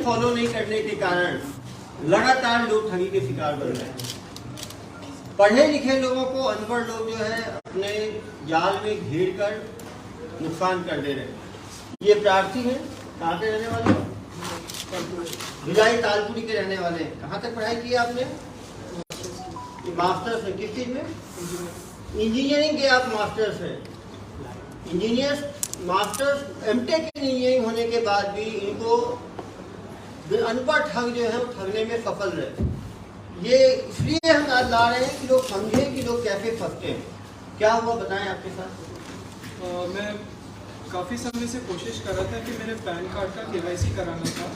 Guideline follow नहीं करने के कारण लगातार लोग ठगी के शिकार बन रहे हैं। पढ़े लिखे लोगों को अनपढ़ लोग जो है अपने जाल में घेर कर नुकसान कर दे रहे हैं। ये प्रार्थी हैं, कहाँ के रहने वाले हैं? भिलाई तालपुरी के रहने वाले हैं। कहाँ तक पढ़ाई की आपने? मास्टर्स है। किस चीज में? इंजीनियरिंग के आप मास्टर्स हैं। इंजीनियर मास्टर्स एमटेक इंजीनियरिंग होने के बाद भी इनको अनपढ़ ठग जो है वो ठगने में सफल रहे। ये इसलिए हम आज ला रहे हैं कि लोग समझें कि लोग कैसे फंसते हैं। क्या हुआ बताएं आपके साथ? मैं काफ़ी समय से कोशिश कर रहा था कि मेरे पैन कार्ड का KYC कराना था।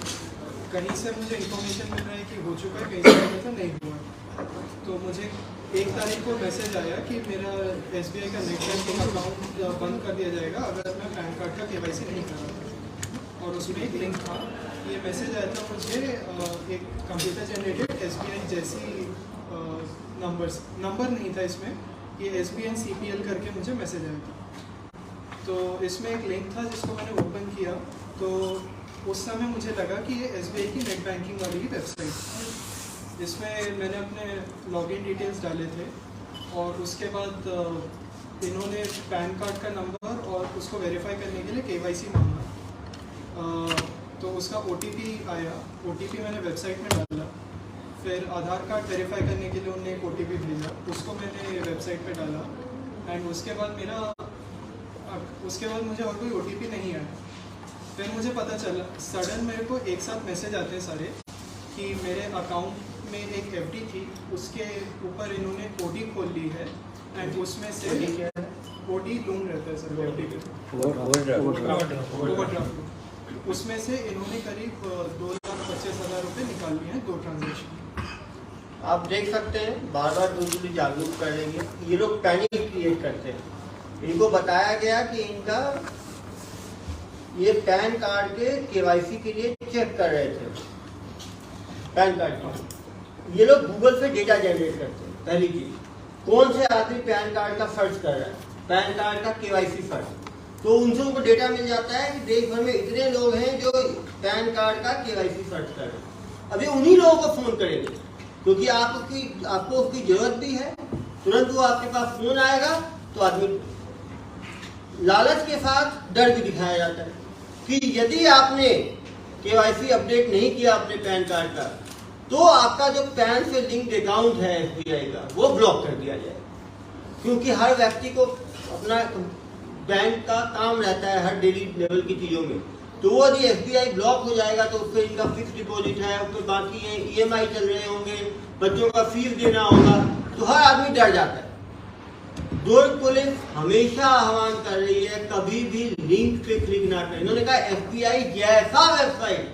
कहीं से मुझे इन्फॉर्मेशन मिल रहा है कि हो चुका है, कहीं से मिला था नहीं हुआ। तो मुझे 1 तारीख को मैसेज आया कि मेरा SBI का नेट बैंकिंग अकाउंट बंद कर दिया जाएगा अगर मैं पैन कार्ड का KYC नहीं करा। और उसमें एक लिंक था। ये मैसेज आया था मुझे एक कंप्यूटर जनरेटेड SBI जैसी नंबर नहीं था इसमें, ये SBI CPL करके मुझे मैसेज आया था। तो इसमें एक लिंक था जिसको मैंने ओपन किया, तो उस समय मुझे लगा कि ये SBI की नेट बैंकिंग वाली ही वेबसाइट। इसमें मैंने अपने लॉगिन डिटेल्स डाले थे और उसके बाद इन्होंने पैन कार्ड का नंबर और उसको वेरीफाई करने के लिए KYC मांगा। तो उसका OTP आया, OTP मैंने वेबसाइट में डाला। फिर आधार कार्ड वेरीफाई करने के लिए उन्होंने एक OTP भेजा, उसको मैंने वेबसाइट पे डाला। एंड उसके बाद मुझे और कोई OTP नहीं आया। फिर मुझे पता चला सडन मेरे को एक साथ मैसेज आते हैं सारे कि मेरे अकाउंट में एक FD थी, उसके ऊपर इन्होंने OD खोल ली है। एंड उसमें से OD लोन रहता है सर, FD पे ओवरड्राफ्ट। उसमें से इन्होंने करीब 2,25,000 रुपये निकाल लिए हैं 2 ट्रांजेक्शन। आप देख सकते हैं बार बार लोगों को जागरूक करेंगे। ये लोग पैनिक क्रिएट करते हैं। इनको बताया गया कि इनका ये पैन कार्ड के KYC के लिए चेक कर रहे थे पैन कार्ड का। ये लोग गूगल पे डेटा जनरेट करते हैं। पहली चीज, कौन से आदमी पैन कार्ड का सर्च कर रहा है, पैन कार्ड का KYC सर्च, तो उनसे उनको डेटा मिल जाता है कि देश भर में इतने लोग हैं जो पैन कार्ड का KYC सर्च कर रहे हैं। अभी उन्हीं लोगों को फोन करेंगे क्योंकि आपको उसकी जरूरत भी है। तुरंत वो आपके पास फोन आएगा तो आदमी लालच के साथ डर भी दिखाया जाता है कि यदि आपने KYC अपडेट नहीं किया अपने पैन कार्ड का तो आपका जो पैन से लिंक्ड अकाउंट है SBI का वो ब्लॉक कर दिया जाएगा। क्योंकि हर व्यक्ति को अपना बैंक का काम रहता है हर डेली लेवल की चीज़ों में। तो वो यदि SBI ब्लॉक हो जाएगा तो उस पर इनका फिक्स डिपॉजिट है, उस पर बाकी है EMI चल रहे होंगे, बच्चों का फीस देना होगा, तो हर आदमी डर जाता है। दुर्ग पुलिस हमेशा आह्वान कर रही है कभी भी लिंक पे क्लिक ना करें। इन्होंने कहा SBI जैसा वेबसाइट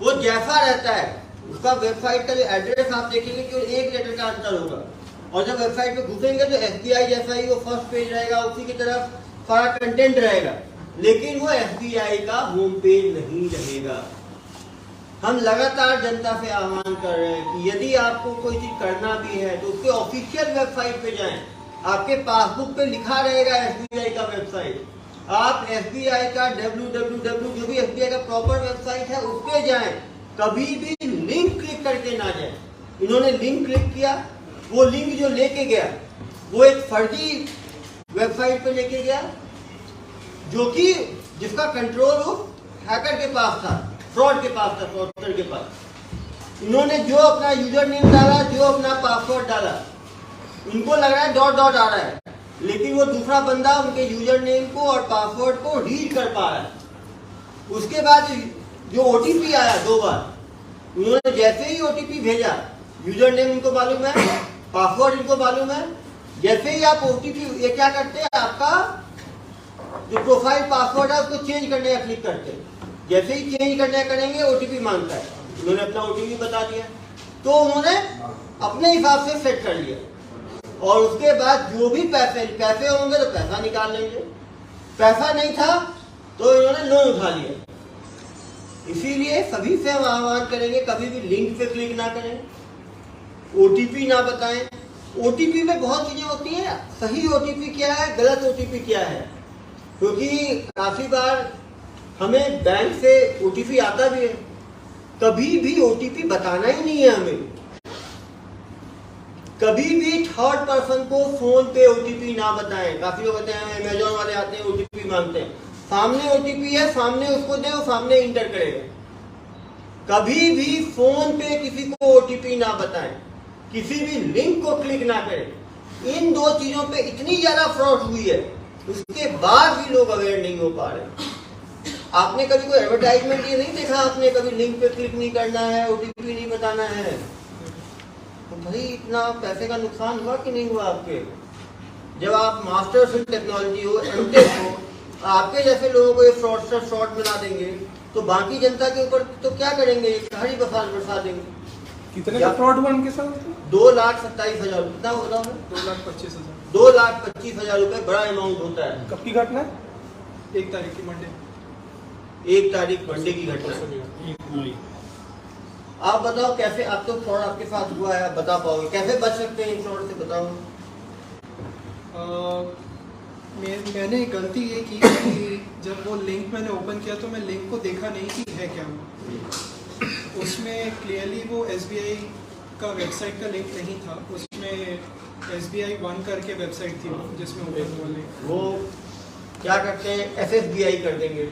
वो जैसा रहता है उसका वेबसाइट का जो एड्रेस आप देखेंगे कि 1 लेटर का अंतर होगा। और जब वेबसाइट पे घुसेंगे तो SBI जैसा ही वो फर्स्ट पेज रहेगा, उसी की तरफ सारा कंटेंट रहेगा, लेकिन वो SBI का होम पेज नहीं रहेगा। हम लगातार जनता से आह्वान कर रहे हैं कि यदि आपको कोई चीज करना भी है तो उसके ऑफिशियल वेबसाइट पे जाएं। आपके पासबुक पे लिखा रहेगा SBI का वेबसाइट। आप SBI का www जो भी SBI का प्रॉपर वेबसाइट है उस पे जाएं। कभी भी लिंक क्लिक करके ना जाएं। इन्होंने लिंक क्लिक किया, वो लिंक जो लेके गया वो एक फर्जी वेबसाइट पे लेके गया जो कि जिसका कंट्रोल वो हैकर के पास था, फ्रॉड के पास था, फ्रॉडस्टर के पास। इन्होंने जो अपना यूजर नेम डाला, जो अपना पासवर्ड डाला, उनको लग रहा है डॉट डॉट आ रहा है, लेकिन वो दूसरा बंदा उनके यूजर नेम को और पासवर्ड को रीड कर पा रहा है। उसके बाद जो OTP आया 2 बार, उन्होंने जैसे ही OTP भेजा, यूजर नेम इनको मालूम है, पासवर्ड इनको मालूम है, जैसे ही आप OTP ये क्या करते हैं, आपका जो प्रोफाइल पासवर्ड है उसको चेंज करने का क्लिक करते हैं। जैसे ही चेंज करने करेंगे OTP मांगता है। उन्होंने अपना OTP बता दिया तो उन्होंने अपने हिसाब से सेट कर लिया और उसके बाद जो भी पैसे होंगे तो पैसा निकाल लेंगे, पैसा नहीं था तो इन्होंने लोन उठा लिया। इसीलिए सभी से हम आह्वान करेंगे कभी भी लिंक पे क्लिक ना करें, OTP ना बताएं। OTP में बहुत चीजें होती हैं, सही OTP क्या है, गलत OTP क्या है, क्योंकि काफी बार हमें बैंक से OTP आता भी है कभी भी ओटीपी बताना ही नहीं है हमें। कभी भी थर्ड पर्सन को फोन पे ओटीपी ना बताएं। काफी लोग कहते हैं अमेजोन वाले आते हैं ओटीपी मांगते हैं, सामने ओटीपी है, सामने उसको दे, वो सामने इंटर करेगा। कभी भी फोन पे किसी को ओटीपी ना बताएं, किसी भी लिंक को क्लिक ना करें। इन दो चीजों पे इतनी ज्यादा फ्रॉड हुई है, उसके बाद भी लोग अवेयर नहीं हो पा रहे। आपने कभी कोई एडवर्टाइजमेंट ये नहीं देखा, आपने कभी लिंक पे क्लिक नहीं करना है, ओटीपी नहीं बताना है, तो भाई इतना पैसे का नुकसान हुआ कि नहीं हुआ आपके? जब आप मास्टर्स इन टेक्नोलॉजी हो, एमटेक हो, आपके जैसे लोगों को ये फ्रॉड बना देंगे, तो बाकी जनता के ऊपर तो क्या करेंगे? सारी बरसा देंगे। कितने का फ्रॉड हुआ उनके साथ? 2,27,000। कितना होता है? 2,25,000। 2,25,000 रुपए बड़ा अमाउंट होता है। कब की घटना? 1 तारीख की मंडे। 1 तारीख मंडे की घटना। आप बताओ कैसे, आप तो फ्रॉड आपके साथ हुआ है, आप बता पाओगे कैसे बच सकते हैं इन फ्रॉड से? बताओ। मैंने गलती ये की कि जब वो लिंक मैंने ओपन किया तो मैं लिंक को देखा नहीं कि है क्या वो। उसमें क्लियरली वो SBI का वेबसाइट का लिंक नहीं था, उसमें SBI 1 करके वेबसाइट थी जिसमें ओपन हुआ लिंक। वो क्या करते हैं, SSBI कर देंगे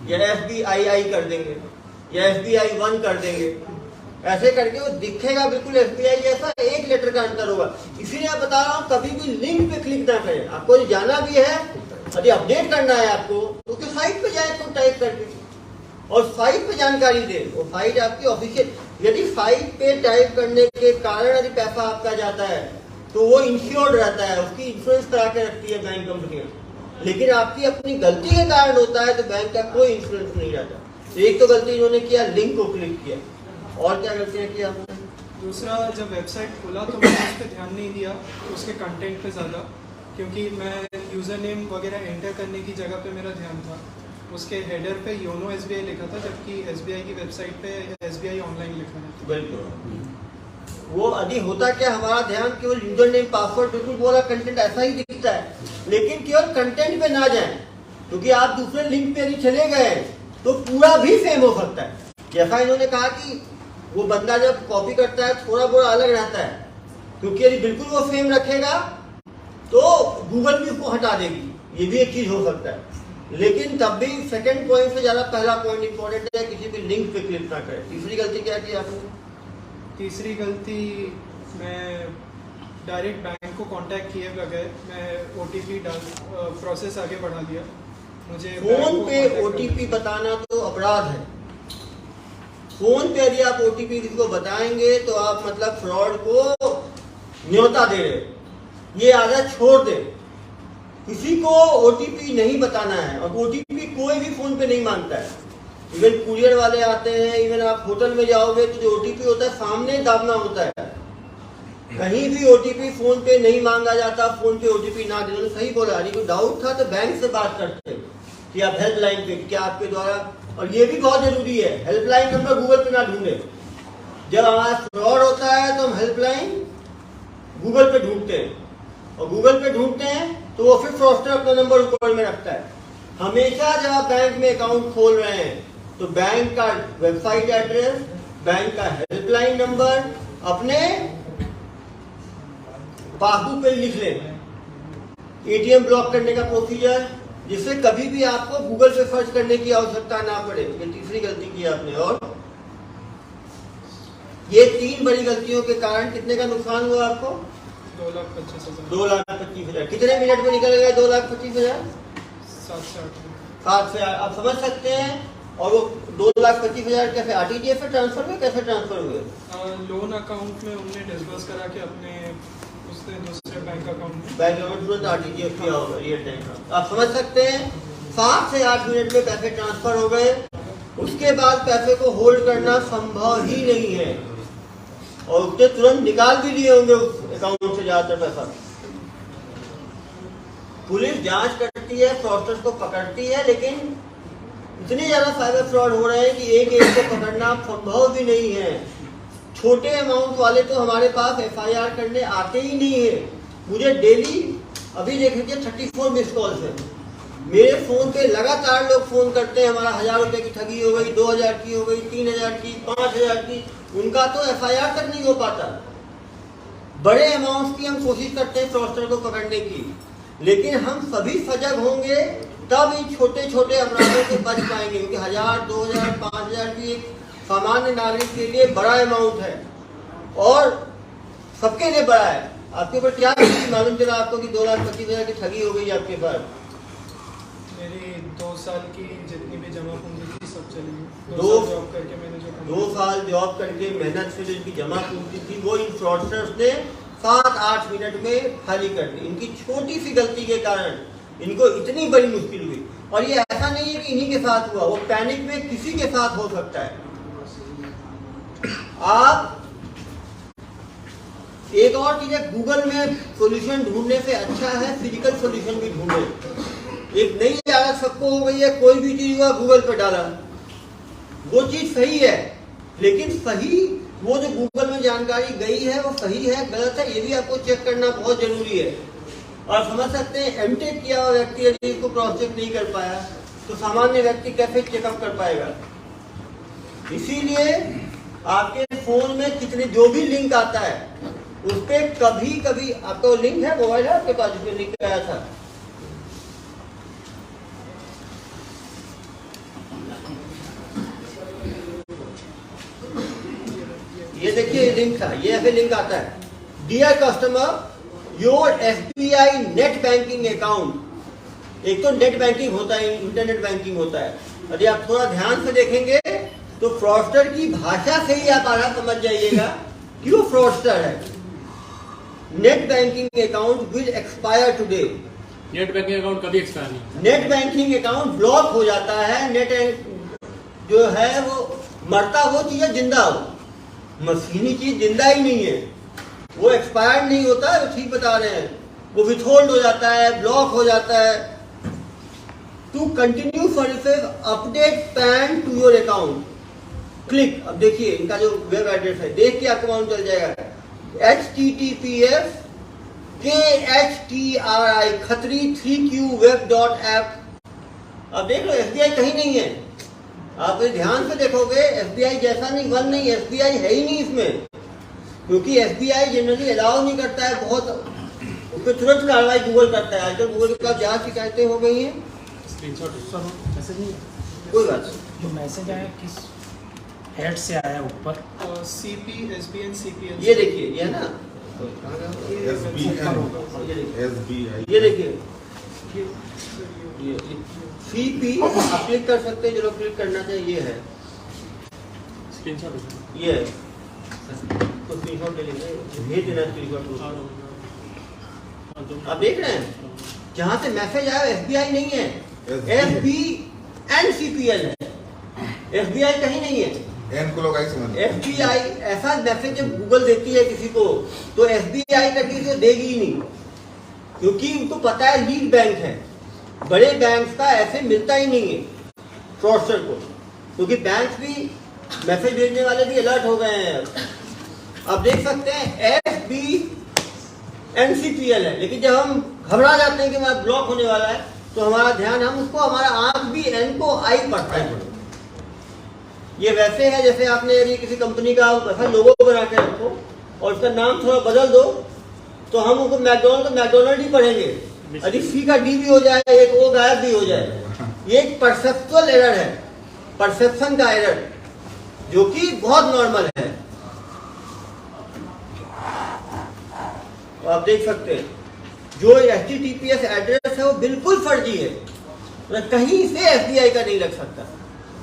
या SBII कर देंगे या SBI 1 कर देंगे, ऐसे करके वो दिखेगा बिल्कुल SBI जैसा, एक लेटर का अंतर होगा। इसीलिए आप बता रहा हूँ कभी भी लिंक पे क्लिक ना करें। आपको जाना भी है, यदि अपडेट करना है आपको, तो उसके साइट पे जाए तो टाइप करके, और साइट पे जानकारी दे। वो साइट आपकी ऑफिशियल, यदि साइट पे टाइप करने के कारण यदि पैसा आपका जाता है तो वो इंश्योर्ड रहता है, उसकी इंश्योरेंस करा के रखती है बैंक कंपनियां। लेकिन आपकी अपनी गलती के कारण होता है तो बैंक का कोई इंश्योरेंस नहीं रहता। एक तो गलती इन्होंने किया, लिंक को क्लिक किया, और क्या गलतियां की आपने? दूसरा, जब वेबसाइट खोला तो मैंने उस पर ध्यान नहीं दिया, उसके कंटेंट पे ज़्यादा, क्योंकि मैं यूज़र नेम वगैरह एंटर करने की जगह पे मेरा ध्यान था। उसके हेडर पे योनो SBI लिखा था, जबकि SBI की वेबसाइट पे SBI ऑनलाइन लिखा है। बिल्कुल। वो यदि होता क्या, हमारा ध्यान केवल यूजर नेम, पासवर्ड, बिल्कुल वो वाला कंटेंट ऐसा ही दिखता है, लेकिन केवल कंटेंट पे ना जाए, क्योंकि आप दूसरे लिंक पे यदि चले गए तो पूरा भी सेम हो सकता है। जैसा इन्होंने कहा कि वो बंदा जब कॉपी करता है थोड़ा बहुत अलग रहता है, क्योंकि यदि बिल्कुल वो सेम रखेगा तो गूगल भी उसको हटा देगी, ये भी एक चीज हो सकता है। लेकिन तब भी सेकंड पॉइंट से ज्यादा पहला पॉइंट इंपॉर्टेंट है, किसी भी लिंक पे क्लिक ना करें। तीसरी गलती क्या की आपने? तीसरी गलती, मैं डायरेक्ट बैंक को कांटेक्ट किए बगैर मैं OTP प्रोसेस आगे बढ़ा दिया। मुझे फोन पे OTP बताना तो अपराध है। फोन पे यदि आप OTP किसी को बताएंगे तो आप मतलब फ्रॉड को न्योता दे रहे। ये आदत छोड़ दे, किसी को OTP नहीं बताना है। और OTP कोई भी फोन पे नहीं मांगता है। इवन कुरियर वाले आते हैं, इवन आप होटल में जाओगे तो जो OTP होता है सामने दाबना होता है। कहीं भी OTP फोन पे नहीं मांगा जाता। फोन पे OTP ना दे, सही बोला। यदि कोई डाउट था तो बैंक से बात करते कि आप हेल्पलाइन पे, क्या आपके द्वारा, और ये भी बहुत जरूरी है, हेल्पलाइन नंबर गूगल पे ना ढूंढे। जब हमारा फ्रॉड होता है तो हम हेल्पलाइन गूगल पे ढूंढते हैं, और गूगल पे ढूंढते हैं तो वो फिर फ्रॉडस्टर अपना नंबर ऊपर में रखता है। हमेशा जब आप बैंक में अकाउंट खोल रहे हैं तो बैंक का वेबसाइट एड्रेस, बैंक का हेल्पलाइन नंबर अपने पासबुक पे लिख लें। ATM ब्लॉक करने का प्रोसीजर, जिससे कभी भी आपको गूगल पे सर्च करने की आवश्यकता ना पड़े। ये तीसरी गलती की आपने। और ये 3 बड़ी गलतियों के कारण कितने का नुकसान हुआ आपको? 2,25,000। 2,25,000। कितने मिनट में निकल गए 2,25,000? 7 से 8 मिनट। 7 से 8, आप समझ सकते हैं। और वो 2,25,000 कैसे RTGS से ट्रांसफर हुए, कैसे ट्रांसफर हुए? लोन अकाउंट में उन्होंने डिस्बर्स करा के अपने उसने दूसरे बैंक अकाउंट में, बैंक अकाउंट तुरंत RTGS किया होगा, रियल टाइम। आप समझ सकते हैं 7 से 8 मिनट में पैसे ट्रांसफर हो गए। उसके बाद पैसे को होल्ड करना संभव ही नहीं है, और उसने तुरंत निकाल भी लिए होंगे उस अकाउंट से ज्यादातर पैसा। पुलिस जांच करती है, फ्रॉडस्टर्स को पकड़ती है, लेकिन इतने ज्यादा साइबर फ्रॉड हो रहे हैं कि एक को पकड़ना संभव भी नहीं है। छोटे अमाउंट वाले तो हमारे पास FIR करने आते ही नहीं है। मुझे डेली, अभी देख लीजिए 34 मिस कॉल्स है। मेरे फोन पे लगातार लोग फोन करते हैं, हमारा 1000 रुपए की ठगी हो गई, 2000 की हो गई, 3000 की, 5000 की। उनका तो FIR तक नहीं हो पाता। बड़े अमाउंट की हम कोशिश करते हैं फ्रॉडस्टर को पकड़ने की, लेकिन हम सभी सजग होंगे तब इन छोटे छोटे अपराधों से बच पाएंगे, क्योंकि 1000, 2000, 5000 की एक सामान्य नागरिक के लिए बड़ा अमाउंट है और सबके लिए बड़ा है। आपके ऊपर क्या मालूम चला आपको कि 2,25,000 की ठगी हो गई आपके पास? मेरी 2 साल की जितनी भी जमा पूंजी थी सब चली गई। 2 साल जॉब करके मैंने जो 2 साल जॉब करके मेहनत से जिनकी जमा पूंजी थी वो इन फ्रॉडस्टर्स ने 7-8 मिनट में खाली कर दी। इनकी छोटी सी गलती के कारण इनको इतनी बड़ी मुश्किल हुई। और ये ऐसा नहीं है कि इन्हीं के साथ हुआ, वो पैनिक में किसी के साथ हो सकता है। आप एक और चीज है, गूगल में सॉल्यूशन ढूंढने से अच्छा है फिजिकल सॉल्यूशन भी ढूंढे। एक नई आदत सबको हो गई है, कोई भी चीज हुआ गूगल पे डाला, वो चीज सही है, लेकिन सही वो जो गूगल में जानकारी गई है वो सही है गलत है, ये भी आपको चेक करना बहुत जरूरी है। और समझ सकते हैं एमटेक किया हुआ व्यक्ति यदि इसको क्रॉस चेक नहीं कर पाया तो सामान्य व्यक्ति कैसे चेकअप कर पाएगा। इसीलिए आपके फोन में कितने जो भी लिंक आता है उस पर कभी कभी आपका लिंक है, मोबाइल है आपके पास जिसमें लिंक आया था, ये देखिए लिंक था, ये ऐसे लिंक आता है, dear customer your SBI net banking account. एक तो नेट बैंकिंग होता है, इंटरनेट बैंकिंग होता है। यदि आप थोड़ा ध्यान से देखेंगे तो फ्रॉडस्टर की भाषा से ही आप आधा समझ जाइएगा कि वो फ्रॉडस्टर है। Net banking account will expire today. Net banking account कभी एक्सपायर नहीं। नेट बैंकिंग अकाउंट ब्लॉक हो जाता है। नेट जो है वो मरता वो चीज है जिंदा हो, मशीनी चीज जिंदा ही नहीं है, वो एक्सपायर्ड नहीं होता है, वो ठीक बता रहे हैं, वो विथहोल्ड हो जाता है, ब्लॉक हो जाता है। To continue services update PAN to your account click. अब देखिए इनका जो वेब एड्रेस है देख के आपको मालूम चल जाएगा, https KHTRI खतरी 3qweb.app। अब देख लो SBI कहीं नहीं है, आप ध्यान से देखोगे SBI जैसा नहीं, वन नहीं, SBI है ही नहीं इसमें, क्योंकि SBI जनरली अलाउ नहीं करता है, बहुत उस पर तुरंत कार्रवाई गूगल करता है। आजकल गूगल के पास जहाँ शिकायतें हो गई हैं, मैसेज नहीं कोई बात जो मैसेज आया किस हेड से आया ऊपर? CP SBN CPL। ये देखिए, ये है ना, ये देखिए CP आप क्लिक कर सकते हैं, जो लोग क्लिक करना चाहिए ये है, ये है। तो स्क्रीनशॉट ले लेंगे, भेज देना स्क्रीनशॉट। आप देख रहे हैं जहां से मैसेज आया SBI नहीं है, SBNCPL है, SBI कहीं नहीं है। SBI ऐसा मैसेज जब गूगल देती है किसी को तो SBI करके तो देगी ही नहीं, क्योंकि उनको पता है लीड बैंक है, बड़े बैंक का ऐसे मिलता ही नहीं है फ्रॉडस्टर को, क्योंकि बैंक भी मैसेज भेजने वाले भी अलर्ट हो गए हैं। अब देख सकते हैं SBNCPL है, लेकिन जब हम घबरा जाते हैं कि हमारा ब्लॉक होने वाला है तो हमारा ध्यान, हम उसको, हमारा आंख भी N को I पढ़ता है। ये वैसे है जैसे आपने यदि किसी कंपनी का ऐसा लोगो बना के रखो और उसका नाम थोड़ा बदल दो तो हम उनको मैकडोनल्ड ही पढ़ेंगे, यदि C का D भी हो जाए, एक O गायब भी हो जाए। ये एक परसेप्चुअल एरर है, परसेप्शन का एरर, जो कि बहुत नॉर्मल है। आप देख सकते हैं जो HTTPS एड्रेस है वो बिल्कुल फर्जी है, कहीं से SBI का नहीं लग सकता।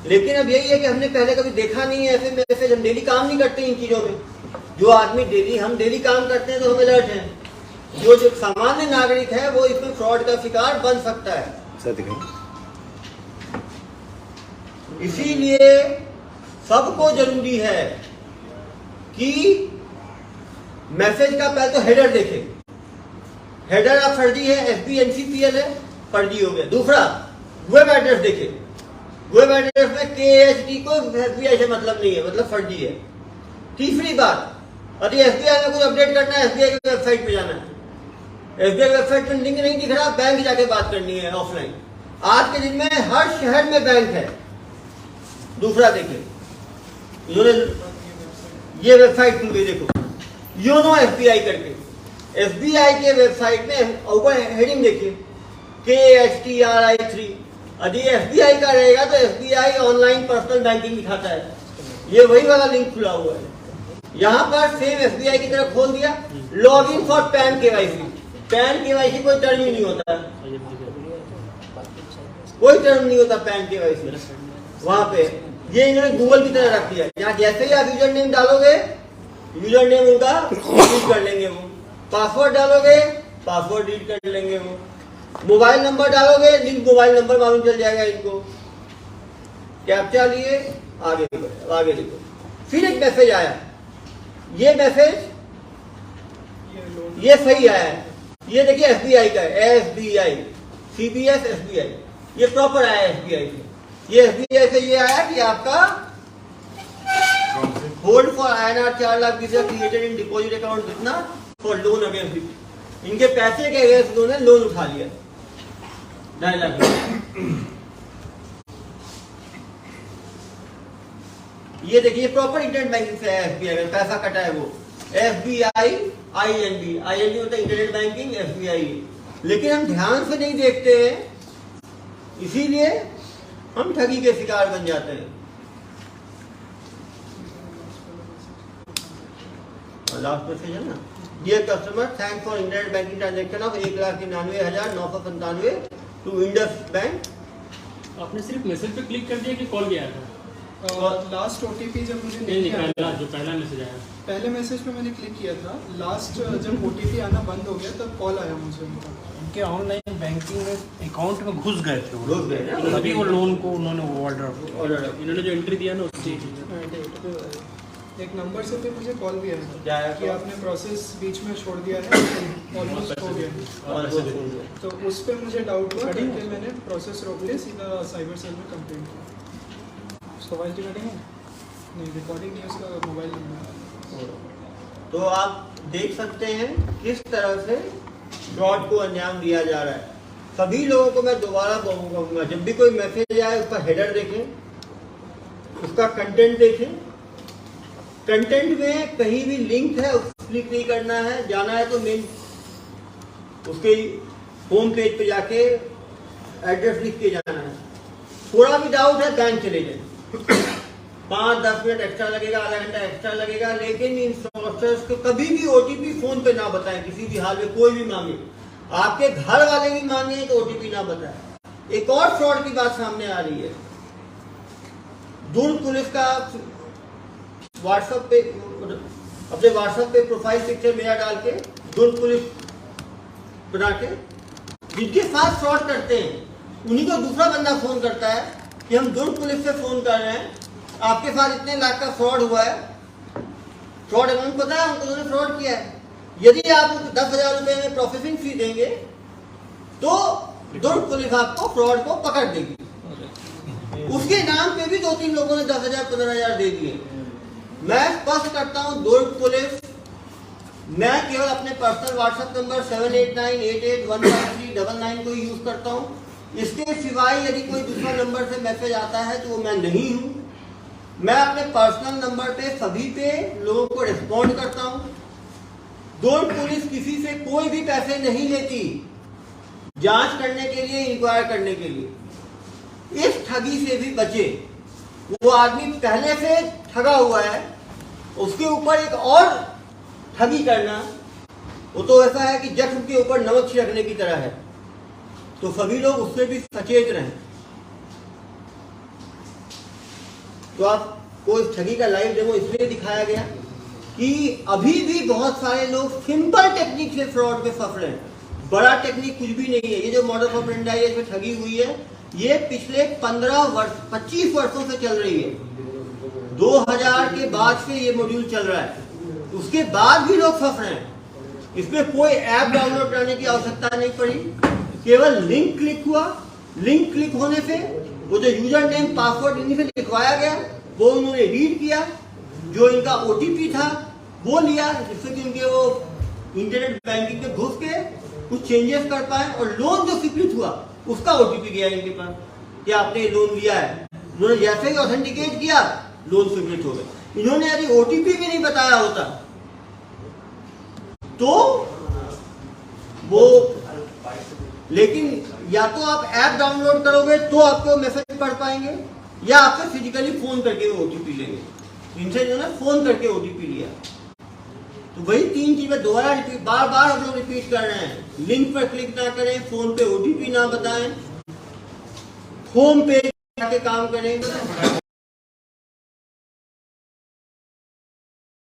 लेकिन अब यही है कि हमने पहले कभी देखा नहीं है ऐसे मैसेज, हम डेली काम नहीं करते इन चीजों में। जो आदमी हम डेली काम करते हैं तो हमें अलर्ट है, जो सामान्य नागरिक है वो इसमें फ्रॉड का शिकार बन सकता है। इसीलिए सबको जरूरी है कि मैसेज का पहले तो हेडर देखें, हेडर आप फर्जी है, SBNCPL है, फर्जी हो गया। दूसरा वेब एड्रेस देखें, वेब एड्रेस में KHT को SBI से मतलब नहीं है, मतलब फर्जी है। तीसरी बात, यदि SBI में कुछ अपडेट करना है SBI की वेबसाइट पे जाना है, SBI वेबसाइट पे लिंक नहीं दिख रहा, बैंक जाके बात करनी है ऑफलाइन, आज के दिन में हर शहर में बैंक है। दूसरा देखिए, इन्होंने ये वेबसाइट खुल गई, देखो योनो एसबीआई करके। एसबीआई के वेबसाइट में ऊपर हेडिंग देखिए KSTRI3। यदि एसबीआई का रहेगा तो एसबीआई ऑनलाइन पर्सनल बैंकिंग दिखाता है। ये वही वाला लिंक खुला हुआ है। यहाँ पर सेम एसबीआई की तरह खोल दिया, log in for pan KYC. Pan KYC कोई टर्म ही नहीं होता, कोई टर्म नहीं होता पैन केवाईसी। वहां पे ये इन्होंने गूगल की तरह रख दिया। यहाँ जैसे ही आप यूजर नेम डालोगे, यूजर नेम उनका डिलीट कर लेंगे वो। पासवर्ड डालोगे, पासवर्ड डिलीट कर लेंगे वो। मोबाइल नंबर डालोगे, लिंक मोबाइल नंबर मालूम चल जाएगा इनको। कैप्चा लिए आगे लिखो। फिर एक मैसेज आया, ये मैसेज ये सही आया है। ये देखिए एसबीआई का है, SBI CBS SBI, ये प्रॉपर आया है एसबीआई से। ये एसबीआई से ये आया कि आपका hold for INR 4 lakh created in deposit account कितना फॉर लोन अगेंस्ट। इनके पैसे के अगेंस्ट उन्होंने लोन उठा लिया 2.5 लाख। ये देखिए प्रॉपर इंटरनेट बैंकिंग से है एसबीआई में पैसा कटा है वो। SBI INB होता है इंटरनेट बैंकिंग, SBI। लेकिन हम ध्यान से नहीं देखते हैं, इसीलिए हम ठगी के शिकार बन जाते हैं। लास्ट मैसेज है ना, dear customer, thanks for internet banking transaction of 1,99,997 to Indus bank. आपने सिर्फ मैसेज पे क्लिक कर दिया कि कॉल गया था? लास्ट OTP जब मुझे नहीं, आया, जो पहला मैसेज आया, पहले मैसेज पे मैंने क्लिक किया था। लास्ट जब OTP आना बंद हो गया तब कॉल आया मुझे उनका। उनके ऑनलाइन बैंकिंग में अकाउंट में घुस गए थे वो, घुस गए ना? तभी वो लोन को उन्होंने ऑर्डर इन्होंने जो एंट्री दिया ना उसकी एक नंबर से फिर मुझे कॉल भी क्या आया आया? कि आपने प्रोसेस बीच में छोड़ दिया है, ऑलमोस्ट हो गया। तो उस पर मुझे डाउट हुआ, करके मैंने प्रोसेस रोक के सीधा साइबर सेल में कंप्लेंट किया। उसका मोबाइल की मीटिंग है? नहीं, रिकॉर्डिंग नहीं, उसका मोबाइल नंबर। तो आप देख सकते हैं किस तरह से फ्रॉड को अंजाम दिया जा रहा है। सभी लोगों को मैं दोबारा कहूंगा, जब भी कोई मैसेज आए उसका हेडर देखें, उसका कंटेंट देखें। कंटेंट में कहीं भी लिंक है उसको क्लिक नहीं करना है। जाना है तो मेन उसके होम पेज पे जाके एड्रेस लिख के जाना है। थोड़ा भी डाउट है बैंक चले जाए, 5-10 मिनट एक्स्ट्रा लगेगा, आधा घंटा एक्स्ट्रा लगेगा, लेकिन इन फ्रॉडस्टर्स को कभी भी OTP फोन पे ना बताएं। किसी भी हाल में कोई भी मांगे, आपके घर वाले भी मांगे तो OTP ना बताएं। एक और फ्रॉड की बात सामने आ रही है। दुर्ग पुलिस का व्हाट्सएप पे, अपने व्हाट्सएप पे प्रोफाइल पिक्चर मेरा डाल के दुर्ग पुलिस बना के जिनके साथ फ्रॉड करते हैं उन्हीं को दूसरा बंदा फोन करता है कि हम दुर्ग पुलिस से फोन कर रहे हैं, आपके साथ इतने लाख का फ्रॉड हुआ है। फ्रॉड अमाउंट पता है उन्होंने फ्रॉड किया है। यदि आप 10,000 रुपए में प्रोसेसिंग फी देंगे तो दुर्ग पुलिस आपको फ्रॉड को पकड़ देगी। उसके नाम पे भी 2-3 लोगों ने 10,000 15,000 दे दिए। मैं स्पष्ट करता हूं, दुर्ग पुलिस, मैं केवल अपने पर्सनल व्हाट्सएप नंबर 7898815399 को यूज करता हूं। इसके सिवाय यदि कोई दूसरा नंबर से मैसेज आता है तो वो मैं नहीं हूं। मैं अपने पर्सनल नंबर पे सभी पे लोगों को रिस्पॉन्ड करता हूं। दुर्ग पुलिस किसी से कोई भी पैसे नहीं लेती जांच करने के लिए, इंक्वायर करने के लिए। इस ठगी से भी बचे। वो आदमी पहले से ठगा हुआ है, उसके ऊपर एक और ठगी करना, वो तो ऐसा है कि जख्म के ऊपर नमक छिड़कने की तरह है। तो सभी लोग उससे भी सचेत रहें। तो आपको इस ठगी का लाइव डेमो इसलिए दिखाया गया कि अभी भी बहुत सारे लोग सिंपल टेक्निक से फ्रॉड में फंस रहे हैं। बड़ा टेक्निक कुछ भी नहीं है। ये जो मॉडल ऑफ ऑपरेंडी है, इसमें ठगी हुई है, ये पिछले 25 वर्षों से चल रही है। 2000 के बाद से ये मॉड्यूल चल रहा है, उसके बाद भी लोग फंस रहे हैं। इसमें कोई ऐप डाउनलोड करने की आवश्यकता नहीं पड़ी, केवल लिंक क्लिक हुआ। लिंक क्लिक होने से वो जो यूजर नेम पासवर्ड इन्हीं से लिखवाया गया वो उन्होंने रीड किया, जो इनका OTP था वो लिया, जिससे कि उनके वो इंटरनेट बैंकिंग में घुस के कुछ चेंजेस कर पाए और लोन जो स्वीकृत हुआ उसका ओटीपी गया इनके पास कि आपने ये लोन लिया है। उन्होंने जैसे ही ऑथेंटिकेट किया, लोन स्वीकृत हो गया। इन्होंने यदि ओटीपी भी नहीं बताया होता तो वो, लेकिन या तो आप ऐप डाउनलोड करोगे तो आपको मैसेज पढ़ पाएंगे, या आपसे फिजिकली फोन करके ओटीपी लेंगे। इनसे जो है फोन करके ओटीपी लिया। तो वही 3 चीजें दोबारा रिपीट, बार बार हम लोग रिपीट कर रहे हैं। लिंक पर क्लिक ना करें, फोन पे ओटीपी ना बताएं, होम पे जाके काम करें।